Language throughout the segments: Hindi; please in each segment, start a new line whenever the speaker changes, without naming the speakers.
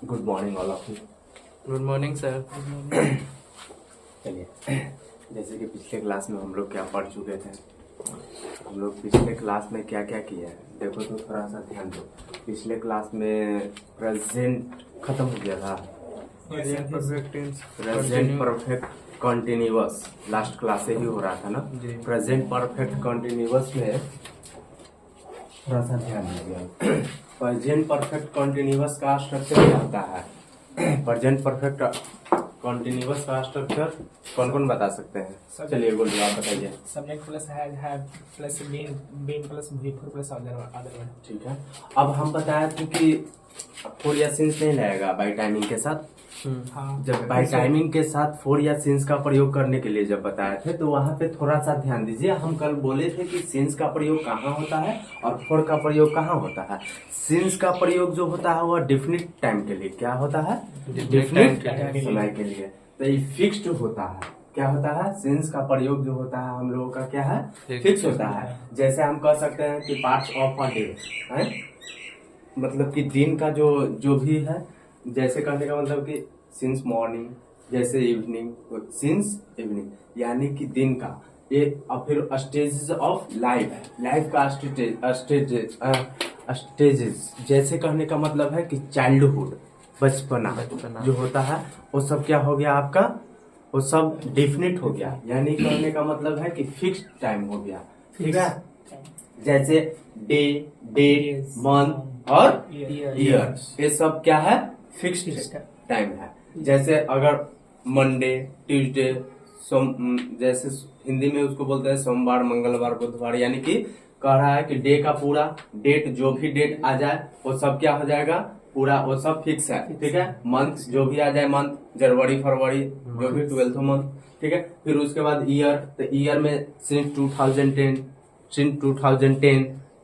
Good morning all of you.
Good morning sir.
चलिए, जैसे कि पिछले क्लास में हम लोग क्या पढ़ चुके थे, हम लोग पिछले क्लास में क्या क्या किया है देखो तो थोड़ा सा ध्यान दो। पिछले क्लास में प्रेजेंट खत्म हो गया था, present perfect continuous last class से ही हो रहा था ना। प्रेजेंट परफेक्ट कॉन्टिन्यूअस में थोड़ा सा ध्यान दीजिएगा। प्रेजेंट परफेक्ट कॉन्टिन्यूअस का स्ट्रक्चर क्या होता है? प्रेजेंट परफेक्ट कॉन्टिन्यूअस का स्ट्रक्चर कौन कौन बता सकते हैं? चलिए गोल्ड आप बताइए।
Subject plus have plus been plus before plus other word.
ठीक है, अब हम बताए थे कि फोर या सिंस नहीं लगेगा बाई टाइमिंग के साथ।
हाँ,
जब बाई टाइमिंग के साथ फोर या सिंस का प्रयोग करने के लिए जब बताए थे तो वहां पे थोड़ा सा ध्यान दीजिए। हम कल बोले थे कि सिंस का प्रयोग कहाँ होता है और फोर का प्रयोग कहाँ होता है। सिंस का प्रयोग जो होता है वह डिफिनिट टाइम के लिए क्या होता है? डिफिनिट समय के लिए। तो ये फिक्स्ड होता है। क्या होता है? सिंस का प्रयोग जो होता है हम लोगों का क्या है? फिक्स होता है। जैसे हम कह सकते हैं कि पार्ट्स ऑफ अ डे है, मतलब कि दिन का जो भी है, जैसे कहने का मतलब कि सिंस मॉर्निंग, जैसे इवनिंग, सिंस इवनिंग यानी कि दिन का ये। और फिर स्टेजेस ऑफ लाइफ का स्टेजेस, जैसे कहने का मतलब है कि चाइल्डहुड, बचपना जो होता है वो सब क्या हो गया आपका? वो सब डेफिनेट हो गया, यानी कहने का मतलब है कि फिक्स टाइम हो गया। ठीक है, जैसे डे, डेट, मंथ और ईयर, ये सब क्या है? फिक्स्ड टाइम है। जैसे अगर मंडे, ट्यूसडे, जैसे हिंदी में उसको बोलते हैं सोमवार, मंगलवार, बुधवार, यानी कि कह रहा है कि डे का पूरा डेट, जो भी डेट आ जाए वो सब क्या हो जाएगा? पूरा वो सब फिक्स है। ठीक है, मंथ जो भी आ जाए, मंथ जनवरी फरवरी जो भी 12th मंथ। ठीक है, फिर उसके बाद ईयर, तो ईयर में सिंस 2010,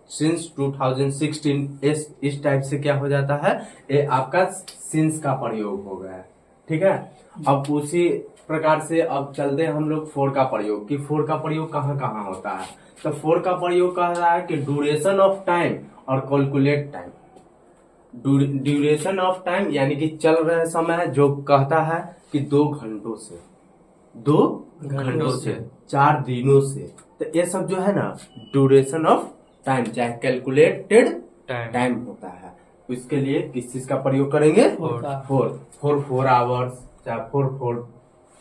सिंस 2016, इस टाइप से क्या हो जाता है? ये आपका सिंस का प्रयोग हो गया। ठीक है, अब उसी प्रकार से अब चलते हैं हम लोग फोर का प्रयोग, कि फोर का प्रयोग कहाँ कहाँ होता है। तो फोर का प्रयोग कह रहा है कि ड्यूरेशन ऑफ टाइम और calculate time. Duration of time यानी कि चल रहे समय जो कहता है कि 2 घंटों से, 2 घंटों से, 4 दिनों से। तो ये सब जो है ना ड्यूरेशन ऑफ टाइम, चाहे कैलकुलेटेड टाइम होता है। इसके लिए किस चीज का प्रयोग करेंगे? फोर आवर्स, चाहे फोर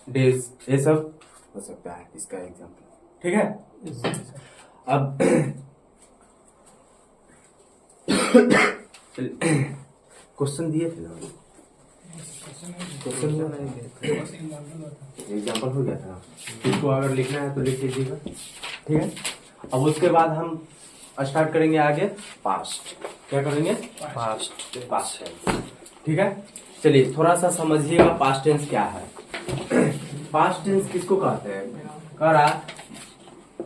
डेज, ये सब हो सकता है इसका एग्जाम्पल। ठीक है, अब क्वेश्चन दिए थे ना, क्वेश्चन एग्जाम्पल हो गया था। इसको अगर लिखना है तो लिख लीजिएगा। ठीक है, अब उसके बाद हम स्टार्ट करेंगे आगे पास्ट। क्या करेंगे? Past tense. ठीक है, चलिए थोड़ा सा समझिएगा पास्ट टेंस क्या है। पास्ट टेंस किसको कहते हैं? कह रहा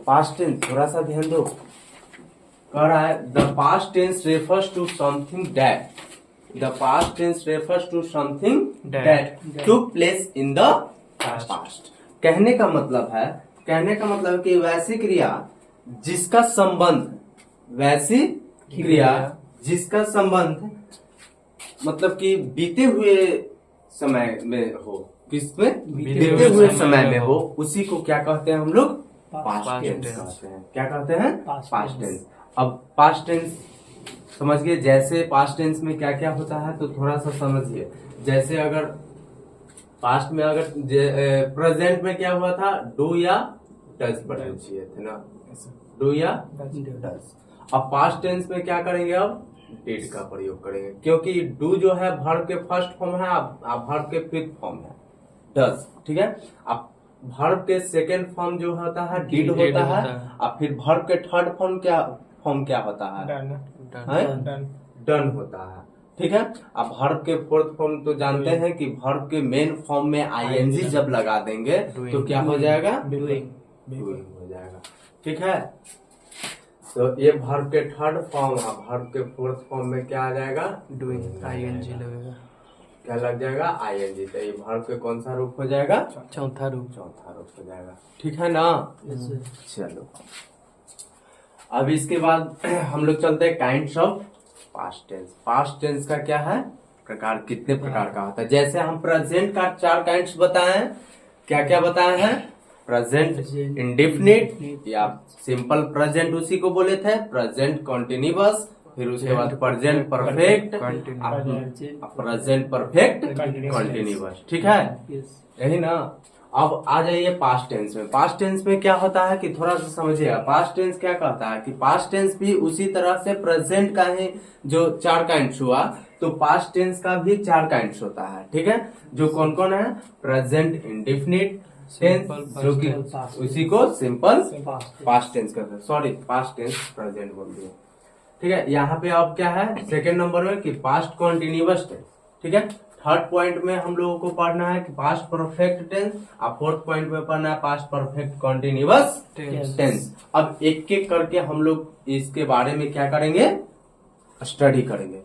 पास्ट टेंस, थोड़ा सा ध्यान दो। कह रहा है the past tense refers to something that, the past tense refers to something that took place in the past. कहने का मतलब है कि वैसी क्रिया जिसका संबंध, वैसी क्रिया जिसका संबंध मतलब कि बीते हुए समय में हो, किसमें? बीते हुए समय में हो, उसी को क्या कहते हैं हम लोग? पास्ट टेंस कहते हैं। क्या कहते हैं? Past tense. अब पास्ट टेंस समझ गए, जैसे पास्ट टेंस में क्या क्या होता है तो थोड़ा सा समझिए। जैसे अगर पास्ट में अगर प्रेजेंट में क्या हुआ था? डू या डज पढ़ना चाहिए थे ना, डू या डज। अब पास्ट टेंस में क्या करेंगे? अब डिड का प्रयोग करेंगे, क्योंकि डू जो है वर्ब के फर्स्ट फॉर्म है, अब वर्ब के फिफ्थ फॉर्म है डज। ठीक है, अब वर्ब के सेकेंड फॉर्म जो होता है डिड होता है, और फिर वर्ब के थर्ड फॉर्म क्या होता है? डन होता है। ठीक है, अब वर्ब के फोर्थ फॉर्म तो जानते हैं कि वर्ब के मेन फॉर्म में आईएनजी जब लगा देंगे तो क्या हो जाएगा? डूइंग हो जाएगा। ठीक है, तो ये वर्ब के थर्ड फॉर्म है, वर्ब के फोर्थ फॉर्म में क्या आ जाएगा? डूइंग, आईएनजी लगेगा। क्या लग जाएगा? आईएनजी। तो ये वर्ब के कौन सा रूप हो जाएगा? चौथा रूप हो जाएगा। ठीक है ना? चलो, अब इसके बाद हम लोग चलते हैं kinds of past tense. Past tense का क्या है? प्रकार कितने प्रकार का होता है। जैसे हम प्रेजेंट का 4 काइंड्स बताए हैं, क्या क्या बताए हैं? प्रेजेंट इंडेफिनिट या सिंपल प्रेजेंट उसी को बोले थे, प्रेजेंट कॉन्टिन्यूअस, फिर उसके बाद present perfect, present perfect continuous. ठीक है, यही ना। अब आ जाइए पास्ट टेंस में। पास्ट टेंस में क्या होता है कि थोड़ा सा समझिएगा। पास्ट टेंस क्या कहता है कि पास्ट टेंस भी उसी तरह से प्रेजेंट का ही जो 4 काइंड्स हुआ, तो पास्ट टेंस का भी 4 काइंड्स होता है। ठीक है, जो कौन कौन है? प्रेजेंट इंडेफिनिट टेंस, जो कि उसी को सिंपल पास्ट टेंस कहते हैं। सॉरी, पास्ट टेंस प्रेजेंट बोल दिया। ठीक है, यहाँ पे अब क्या है सेकेंड नंबर में कि पास्ट कॉन्टिन्यूअस टेंस। ठीक है, थर्ड पॉइंट में हम लोगों को पढ़ना है कि पास्ट परफेक्ट टेंस, और फोर्थ पॉइंट में पढ़ना है पास्ट परफेक्ट कॉन्टिन्यूअस टेंस। अब एक एक करके हम लोग इसके बारे में क्या करेंगे? स्टडी करेंगे।